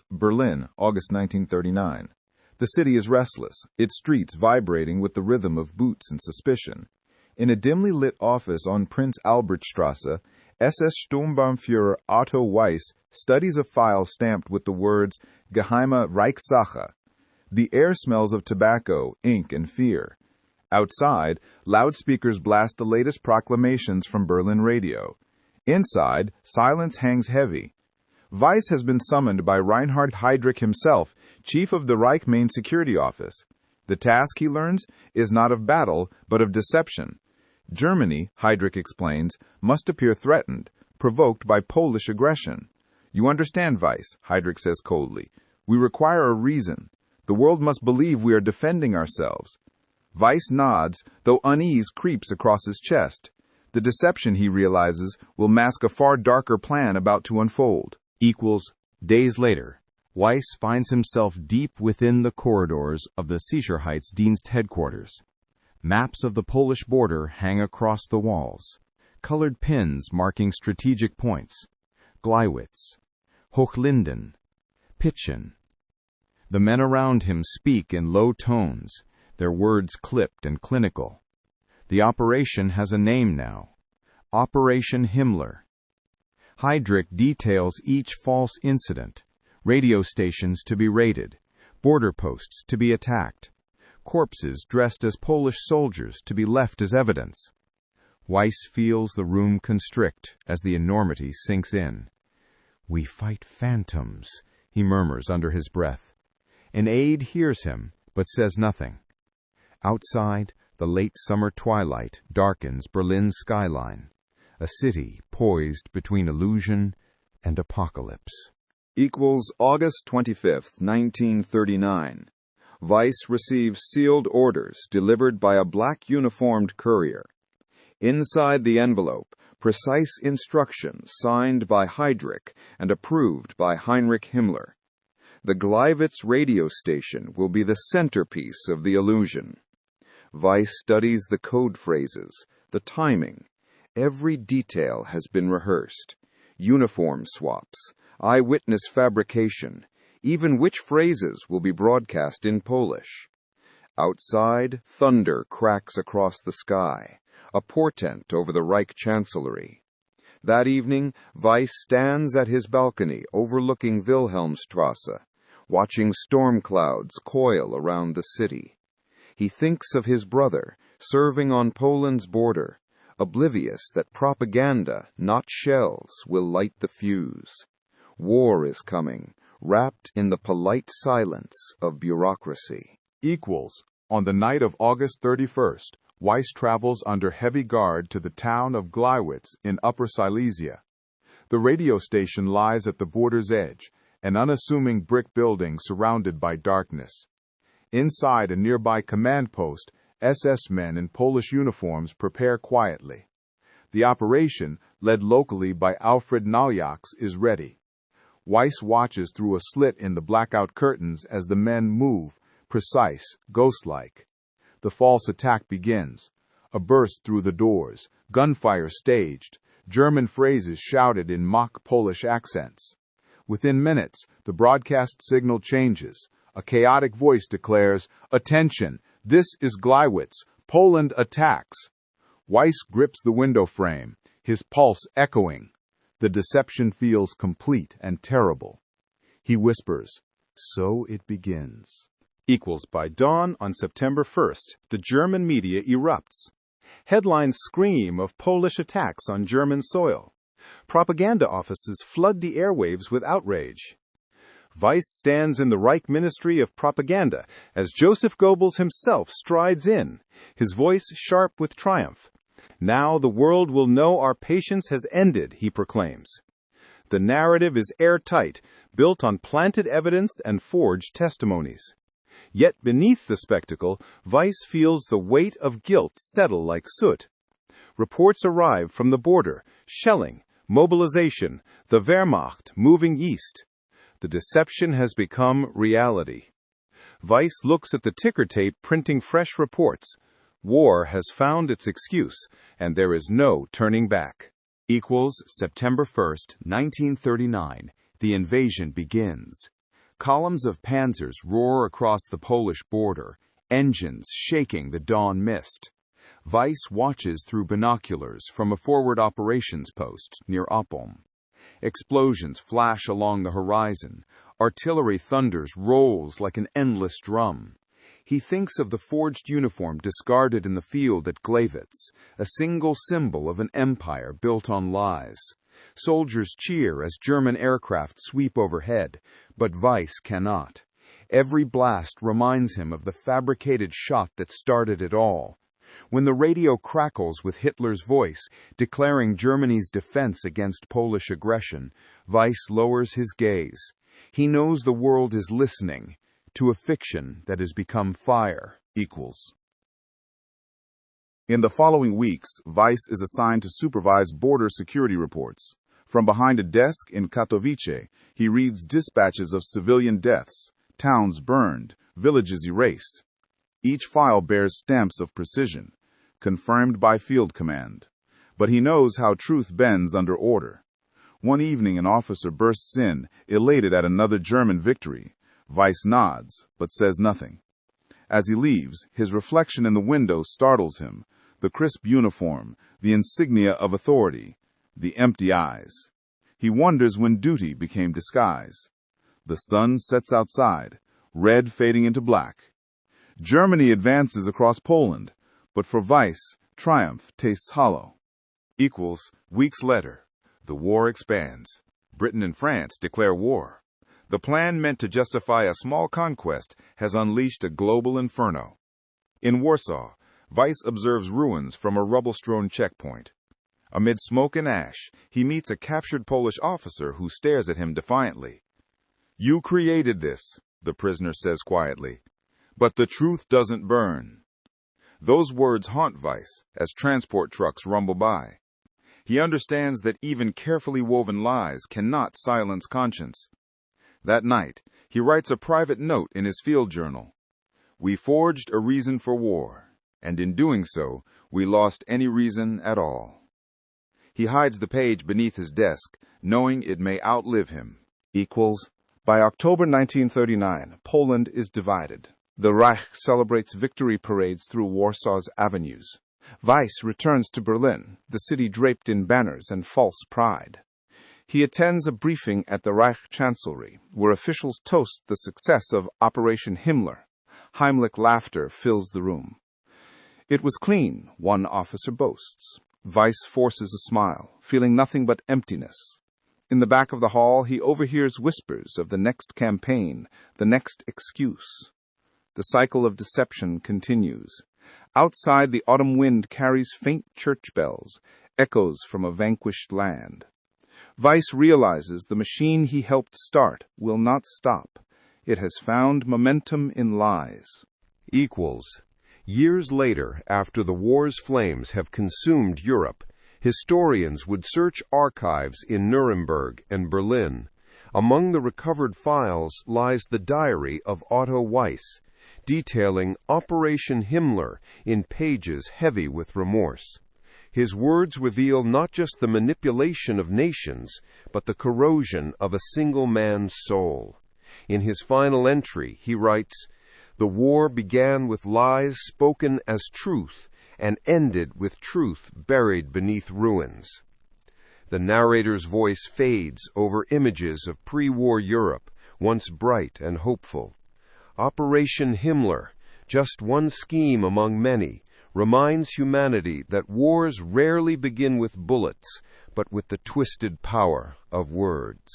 Berlin, August 1939. The city is restless, its streets vibrating with the rhythm of boots and suspicion. In a dimly lit office on Prince Albertstrasse, SS Sturmbannführer Otto Weiss studies a file stamped with the words Geheime Reichssache. The air smells of tobacco, ink, and fear. Outside, loudspeakers blast the latest proclamations from Berlin radio. Inside, silence hangs heavy. Weiss has been summoned by Reinhard Heydrich himself, chief of the Reich Main Security Office. The task, he learns, is not of battle, but of deception. Germany, Heydrich explains, must appear threatened, provoked by Polish aggression. You understand, Weiss, Heydrich says coldly. We require a reason. The world must believe we are defending ourselves. Weiss nods, though unease creeps across his chest. The deception, he realizes, will mask a far darker plan about to unfold. Days later, Weiss finds himself deep within the corridors of the Sicherheitsdienst headquarters. Maps of the Polish border hang across the walls, colored pins marking strategic points. Gleiwitz, Hochlinden, Pitchen. The men around him speak in low tones, their words clipped and clinical. The operation has a name now. Operation Himmler. Heydrich details each false incident, radio stations to be raided, border posts to be attacked, corpses dressed as Polish soldiers to be left as evidence. Weiss feels the room constrict as the enormity sinks in. "We fight phantoms," he murmurs under his breath. An aide hears him, but says nothing. Outside, the late summer twilight darkens Berlin's skyline, a city poised between illusion and apocalypse. August 25th, 1939. Weiss receives sealed orders delivered by a black-uniformed courier. Inside the envelope, precise instructions signed by Heydrich and approved by Heinrich Himmler. The Gleiwitz radio station will be the centerpiece of the illusion. Weiss studies the code phrases, the timing. Every detail has been rehearsed. Uniform swaps, eyewitness fabrication, even which phrases will be broadcast in Polish. Outside, thunder cracks across the sky, a portent over the Reich Chancellery. That evening, Weiss stands at his balcony overlooking Wilhelmstrasse, watching storm clouds coil around the city. He thinks of his brother, serving on Poland's border, oblivious that propaganda, not shells, will light the fuse. War is coming, wrapped in the polite silence of bureaucracy. On the night of August 31st, Weiss travels under heavy guard to the town of Gleiwitz in Upper Silesia. The radio station lies at the border's edge, an unassuming brick building surrounded by darkness. Inside a nearby command post, SS men in Polish uniforms prepare quietly. The operation, led locally by Alfred Naljaks, is ready. Weiss watches through a slit in the blackout curtains as the men move, precise, ghost-like. The false attack begins. A burst through the doors, gunfire staged, German phrases shouted in mock Polish accents. Within minutes, the broadcast signal changes. A chaotic voice declares, "Attention! This is Gleiwitz. Poland attacks." Weiss grips the window frame, his pulse echoing. The deception feels complete and terrible. He whispers, "So it begins." By dawn on September 1st, the German media erupts. Headlines scream of Polish attacks on German soil. Propaganda offices flood the airwaves with outrage. Weiss stands in the Reich Ministry of Propaganda as Joseph Goebbels himself strides in, his voice sharp with triumph. "Now the world will know our patience has ended," he proclaims. The narrative is airtight, built on planted evidence and forged testimonies. Yet beneath the spectacle, Weiss feels the weight of guilt settle like soot. Reports arrive from the border, shelling, mobilization, the Wehrmacht moving east. The deception has become reality. Weiss looks at the ticker tape printing fresh reports. War has found its excuse, and there is no turning back. September 1st, 1939. The invasion begins. Columns of panzers roar across the Polish border, engines shaking the dawn mist. Weiss watches through binoculars from a forward operations post near Oppeln. Explosions flash along the horizon. Artillery thunders rolls like an endless drum. He thinks of the forged uniform discarded in the field at Gleiwitz, a single symbol of an empire built on lies. Soldiers cheer as German aircraft sweep overhead, but Weiss cannot. Every blast reminds him of the fabricated shot that started it all. When the radio crackles with Hitler's voice, declaring Germany's defense against Polish aggression, Weiss lowers his gaze. He knows the world is listening to a fiction that has become fire. In the following weeks, Weiss is assigned to supervise border security reports. From behind a desk in Katowice, he reads dispatches of civilian deaths, towns burned, villages erased. Each file bears stamps of precision, confirmed by field command. But he knows how truth bends under order. One evening an officer bursts in, elated at another German victory. Weiss nods, but says nothing. As he leaves, his reflection in the window startles him. The crisp uniform, the insignia of authority, the empty eyes. He wonders when duty became disguise. The sun sets outside, red fading into black. Germany advances across Poland, but for Weiss, triumph tastes hollow. Weeks later. The war expands. Britain and France declare war. The plan meant to justify a small conquest has unleashed a global inferno. In Warsaw, Weiss observes ruins from a rubble-strewn checkpoint. Amid smoke and ash, he meets a captured Polish officer who stares at him defiantly. "You created this," the prisoner says quietly. "But the truth doesn't burn." Those words haunt Weiss as transport trucks rumble by. He understands that even carefully woven lies cannot silence conscience. That night, he writes a private note in his field journal. "We forged a reason for war, and in doing so, we lost any reason at all." He hides the page beneath his desk, knowing it may outlive him. By October 1939, Poland is divided. The Reich celebrates victory parades through Warsaw's avenues. Weiss returns to Berlin, the city draped in banners and false pride. He attends a briefing at the Reich Chancellery, where officials toast the success of Operation Himmler. Heimlich laughter fills the room. "It was clean," one officer boasts. Weiss forces a smile, feeling nothing but emptiness. In the back of the hall, he overhears whispers of the next campaign, the next excuse. The cycle of deception continues. Outside, the autumn wind carries faint church bells, echoes from a vanquished land. Weiss realizes the machine he helped start will not stop. It has found momentum in lies. Years later, after the war's flames have consumed Europe, historians would search archives in Nuremberg and Berlin. Among the recovered files lies the diary of Otto Weiss, detailing Operation Himmler in pages heavy with remorse. His words reveal not just the manipulation of nations, but the corrosion of a single man's soul. In his final entry, he writes, "The war began with lies spoken as truth, and ended with truth buried beneath ruins." The narrator's voice fades over images of pre-war Europe, once bright and hopeful. Operation Himmler, just one scheme among many, reminds humanity that wars rarely begin with bullets, but with the twisted power of words.